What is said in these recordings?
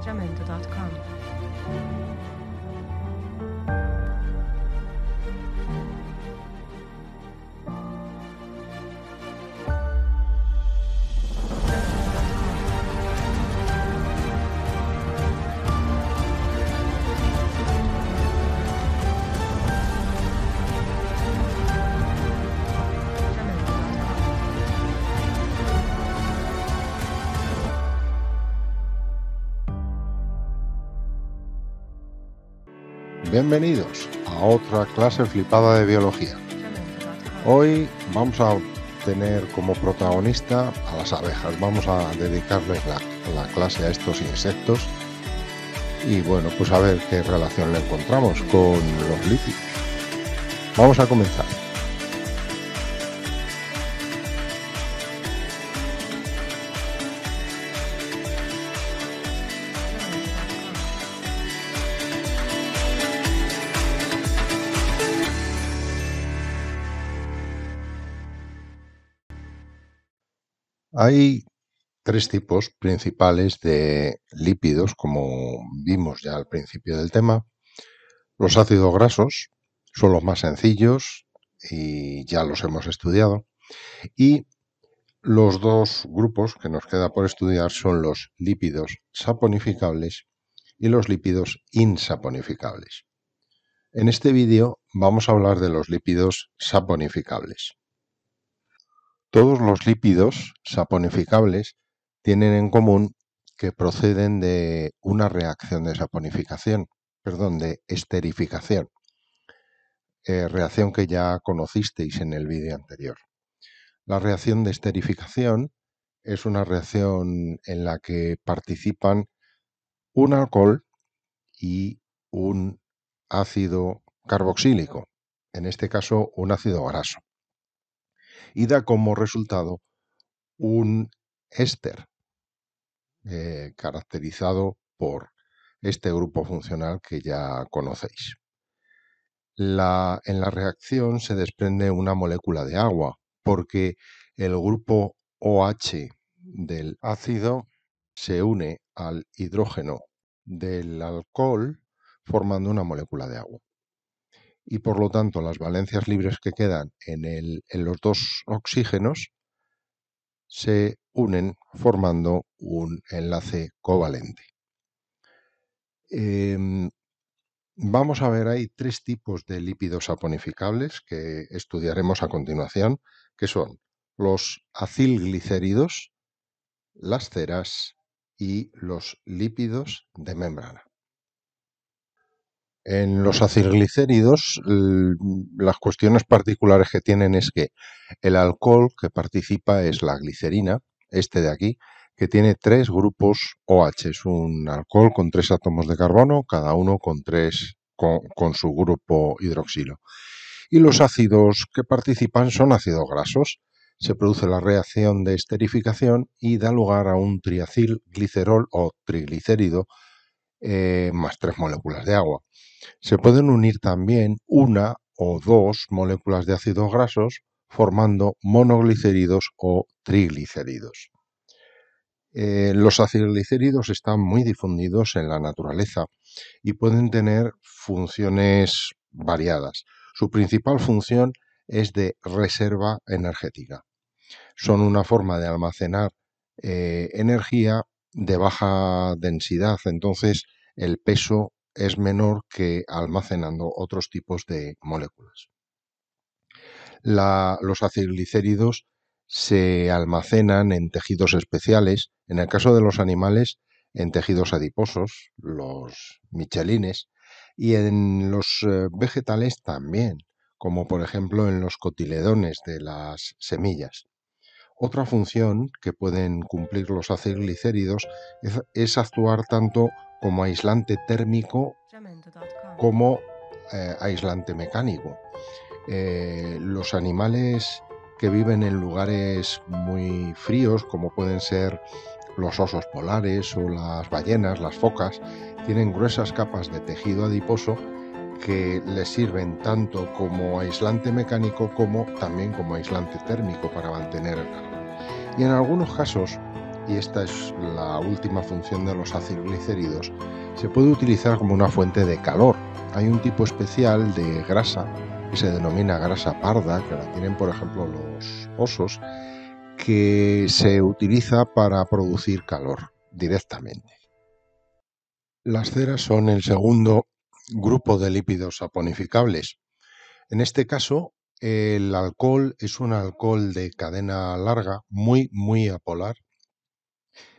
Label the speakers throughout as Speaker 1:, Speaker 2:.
Speaker 1: Jamendo.com.
Speaker 2: Bienvenidos a otra clase flipada de biología. Hoy vamos a tener como protagonista a las abejas. Vamos a dedicarles la clase a estos insectos y bueno, pues a ver qué relación le encontramos con los lípidos. Vamos a comenzar. Hay tres tipos principales de lípidos, como vimos ya al principio del tema. Los ácidos grasos son los más sencillos y ya los hemos estudiado. Y los dos grupos que nos queda por estudiar son los lípidos saponificables y los lípidos insaponificables. En este vídeo vamos a hablar de los lípidos saponificables. Todos los lípidos saponificables tienen en común que proceden de una reacción de de esterificación, reacción que ya conocisteis en el vídeo anterior. La reacción de esterificación es una reacción en la que participan un alcohol y un ácido carboxílico, en este caso un ácido graso, y da como resultado un éster caracterizado por este grupo funcional que ya conocéis. En la reacción se desprende una molécula de agua porque el grupo OH del ácido se une al hidrógeno del alcohol formando una molécula de agua. Y por lo tanto las valencias libres que quedan en los dos oxígenos se unen formando un enlace covalente. Vamos a ver, hay tres tipos de lípidos saponificables que estudiaremos a continuación, que son los acilglicéridos, las ceras y los lípidos de membrana. En los acilglicéridos, las cuestiones particulares que tienen es que el alcohol que participa es la glicerina, este de aquí, que tiene tres grupos OH. Es un alcohol con 3 átomos de carbono, cada uno con su grupo hidroxilo. Y los ácidos que participan son ácidos grasos. Se produce la reacción de esterificación y da lugar a un triacilglicerol o triglicérido más 3 moléculas de agua. Se pueden unir también una o dos moléculas de ácidos grasos formando monoglicéridos o triglicéridos. Los acilglicéridos están muy difundidos en la naturaleza y pueden tener funciones variadas. Su principal función es de reserva energética. Son una forma de almacenar energía de baja densidad, entonces el peso es menor que almacenando otros tipos de moléculas. Los acilglicéridos se almacenan en tejidos especiales, en el caso de los animales en tejidos adiposos, los michelines, y en los vegetales también, como por ejemplo en los cotiledones de las semillas. Otra función que pueden cumplir los acilglicéridos es actuar tanto como aislante térmico como aislante mecánico. Los animales que viven en lugares muy fríos, como pueden ser los osos polares o las ballenas, las focas, tienen gruesas capas de tejido adiposo que les sirven tanto como aislante mecánico como también como aislante térmico para mantener el calor. Y en algunos casos y esta es la última función de los acilglicéridos, se puede utilizar como una fuente de calor. Hay un tipo especial de grasa que se denomina grasa parda, que la tienen por ejemplo los osos, que se utiliza para producir calor directamente. Las ceras son el segundo grupo de lípidos saponificables. En este caso, el alcohol es un alcohol de cadena larga, muy apolar,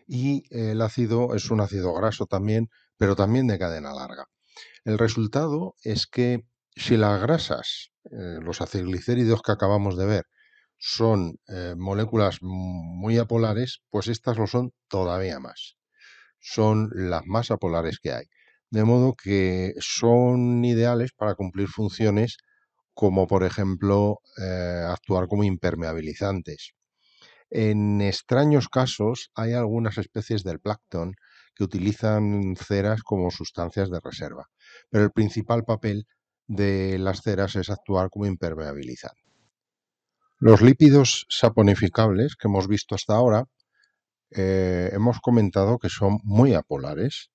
Speaker 2: y el ácido es un ácido graso también, pero también de cadena larga. El resultado es que si las grasas, los acilglicéridos que acabamos de ver, son moléculas muy apolares, pues estas lo son todavía más. Son las más apolares que hay. De modo que son ideales para cumplir funciones como, por ejemplo, actuar como impermeabilizantes. En extraños casos hay algunas especies del plancton que utilizan ceras como sustancias de reserva, pero el principal papel de las ceras es actuar como impermeabilizante. Los lípidos saponificables que hemos visto hasta ahora, hemos comentado que son muy apolares.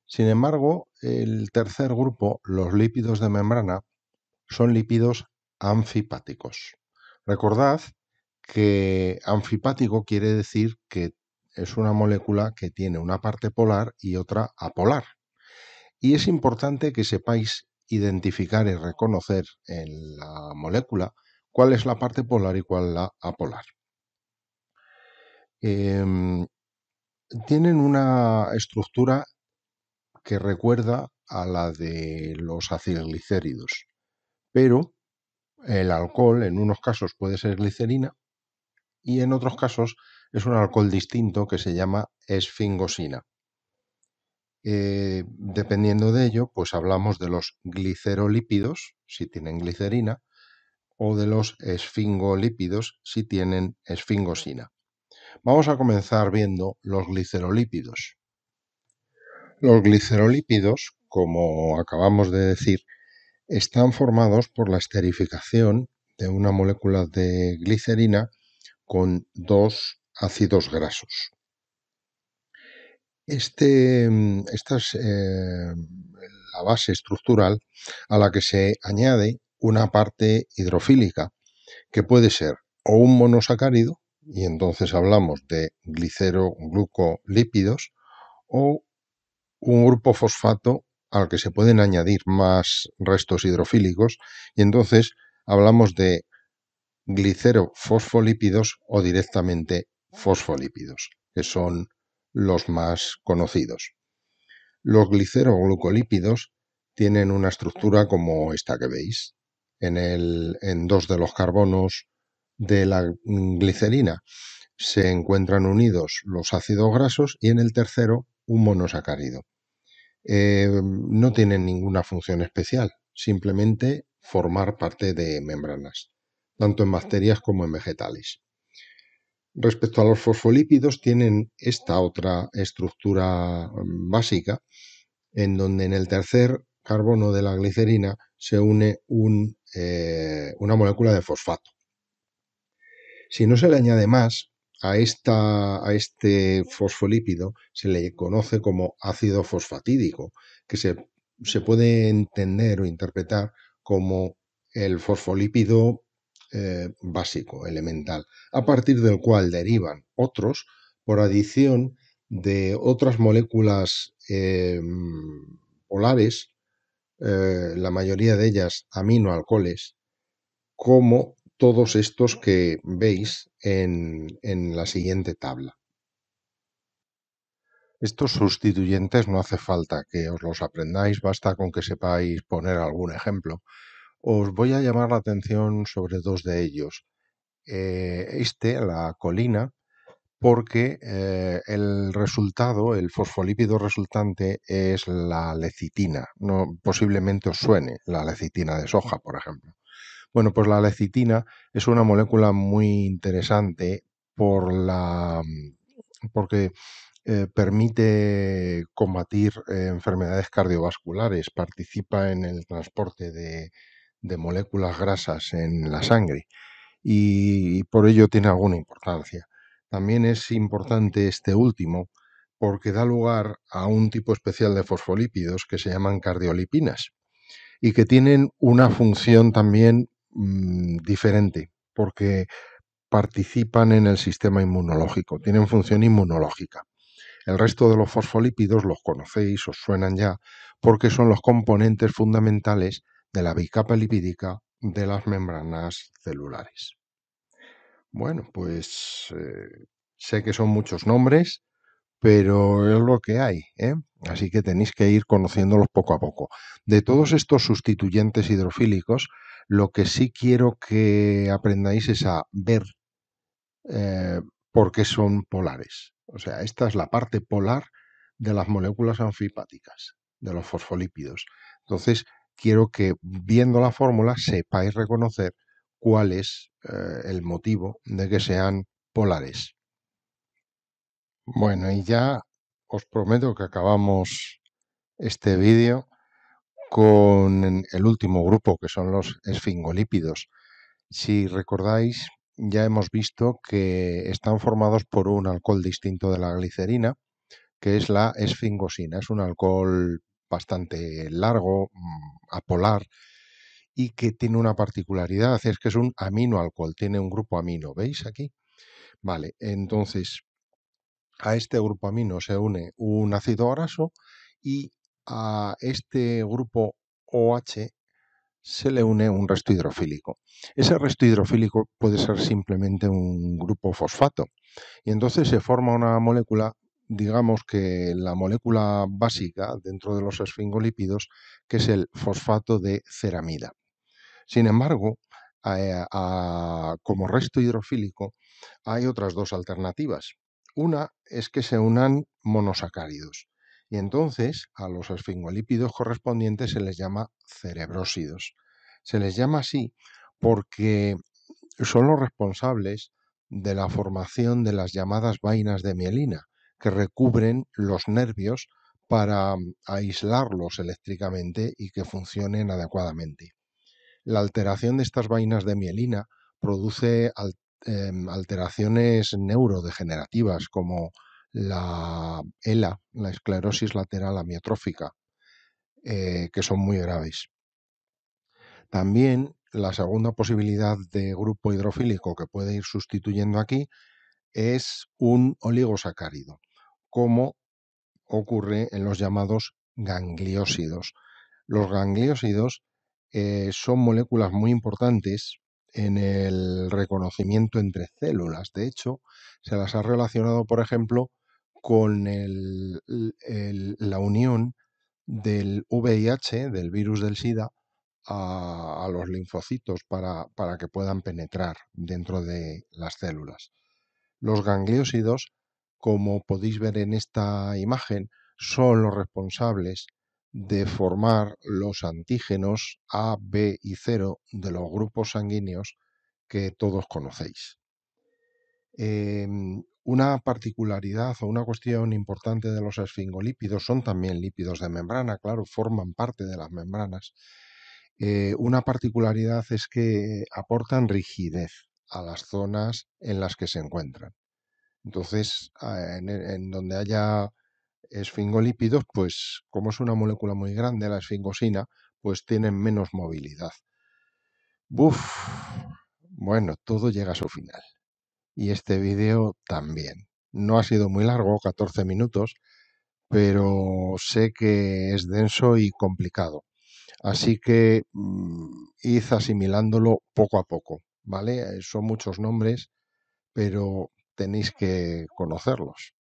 Speaker 2: Sin embargo, el tercer grupo, los lípidos de membrana, son lípidos anfipáticos. Recordad que anfipático quiere decir que es una molécula que tiene una parte polar y otra apolar. Y es importante que sepáis identificar y reconocer en la molécula cuál es la parte polar y cuál la apolar. Tienen una estructura que recuerda a la de los acilglicéridos, pero el alcohol en unos casos puede ser glicerina y en otros casos es un alcohol distinto que se llama esfingosina. Dependiendo de ello, pues hablamos de los glicerolípidos, si tienen glicerina, o de los esfingolípidos, si tienen esfingosina. Vamos a comenzar viendo los glicerolípidos. Los glicerolípidos, como acabamos de decir, están formados por la esterificación de una molécula de glicerina con dos ácidos grasos. Esta es la base estructural a la que se añade una parte hidrofílica, que puede ser o un monosacárido, y entonces hablamos de gliceroglucolípidos, o un grupo fosfato al que se pueden añadir más restos hidrofílicos, y entonces hablamos de glicerofosfolípidos o directamente fosfolípidos, que son los más conocidos. Los gliceroglucolípidos tienen una estructura como esta que veis. En dos de los carbonos de la glicerina se encuentran unidos los ácidos grasos y en el tercero un monosacárido. No tienen ninguna función especial, simplemente formar parte de membranas, tanto en bacterias como en vegetales. Respecto a los fosfolípidos, tienen esta otra estructura básica, en donde en el tercer carbono de la glicerina se une una molécula de fosfato. Si no se le añade más, a este fosfolípido se le conoce como ácido fosfatídico, que se puede entender o interpretar como el fosfolípido básico, elemental, a partir del cual derivan otros por adición de otras moléculas polares, la mayoría de ellas aminoalcoholes, como todos estos que veis en la siguiente tabla. Estos sustituyentes no hace falta que os los aprendáis, basta con que sepáis poner algún ejemplo. Os voy a llamar la atención sobre dos de ellos. La colina, porque el resultado, el fosfolípido resultante es la lecitina. No, posiblemente os suene la lecitina de soja, por ejemplo. Bueno, pues la lecitina es una molécula muy interesante porque permite combatir enfermedades cardiovasculares, participa en el transporte de moléculas grasas en la sangre y por ello tiene alguna importancia. También es importante este último porque da lugar a un tipo especial de fosfolípidos que se llaman cardiolipinas y que tienen una función también diferente, porque participan en el sistema inmunológico, tienen función inmunológica. El resto de los fosfolípidos los conocéis, os suenan ya, porque son los componentes fundamentales de la bicapa lipídica de las membranas celulares. Bueno, pues sé que son muchos nombres, pero es lo que hay, ¿eh? Así que tenéis que ir conociéndolos poco a poco. De todos estos sustituyentes hidrofílicos, lo que sí quiero que aprendáis es a ver eh, por qué son polares. O sea, esta es la parte polar de las moléculas anfipáticas, de los fosfolípidos. Entonces, quiero que viendo la fórmula sepáis reconocer cuál es el motivo de que sean polares. Bueno, y ya os prometo que acabamos este vídeo con el último grupo, que son los esfingolípidos. Si recordáis, ya hemos visto que están formados por un alcohol distinto de la glicerina, que es la esfingosina. Es un alcohol bastante largo, apolar, y que tiene una particularidad, es que es un aminoalcohol, tiene un grupo amino, ¿veis aquí? Vale, entonces a este grupo amino se une un ácido graso y a este grupo OH se le une un resto hidrofílico. Ese resto hidrofílico puede ser simplemente un grupo fosfato y entonces se forma una molécula, digamos que la molécula básica dentro de los esfingolípidos, que es el fosfato de ceramida. Sin embargo, como resto hidrofílico hay otras dos alternativas. Una es que se unan monosacáridos y entonces a los esfingolípidos correspondientes se les llama cerebrósidos. Se les llama así porque son los responsables de la formación de las llamadas vainas de mielina, que recubren los nervios para aislarlos eléctricamente y que funcionen adecuadamente. La alteración de estas vainas de mielina produce alteraciones neurodegenerativas como la ELA, la esclerosis lateral amiotrófica, que son muy graves. También la segunda posibilidad de grupo hidrofílico que puede ir sustituyendo aquí es un oligosacárido, como ocurre en los llamados gangliósidos. Los gangliósidos son moléculas muy importantes en el reconocimiento entre células. De hecho, se las ha relacionado, por ejemplo, con la unión del VIH, del virus del SIDA, a los linfocitos para que puedan penetrar dentro de las células. Los gangliósidos, como podéis ver en esta imagen, son los responsables de formar los antígenos A, B y 0 de los grupos sanguíneos que todos conocéis. Una particularidad o una cuestión importante de los esfingolípidos, son también lípidos de membrana, claro, forman parte de las membranas. Una particularidad es que aportan rigidez a las zonas en las que se encuentran. Entonces, en donde haya esfingolípidos, pues como es una molécula muy grande, la esfingosina, pues tienen menos movilidad. Buf, bueno, todo llega a su final. Y este vídeo también. No ha sido muy largo, 14 minutos, pero sé que es denso y complicado. Así que id asimilándolo poco a poco, ¿vale? Son muchos nombres, pero tenéis que conocerlos.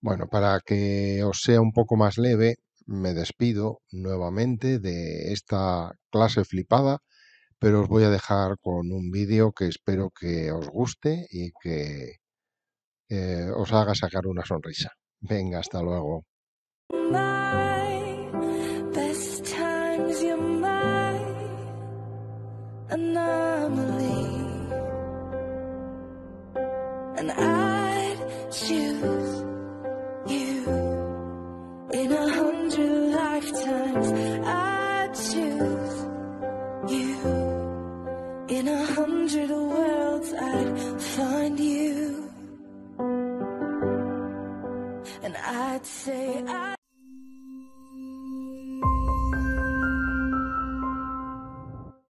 Speaker 2: Bueno, para que os sea un poco más leve, me despido nuevamente de esta clase flipada, pero os voy a dejar con un vídeo que espero que os guste y que os haga sacar una sonrisa. Venga, hasta luego.
Speaker 1: My best times, you're my anomaly, and I'd choose you in 100 lifetimes. I'd choose you in 100 worlds. I'd find you. and I'd say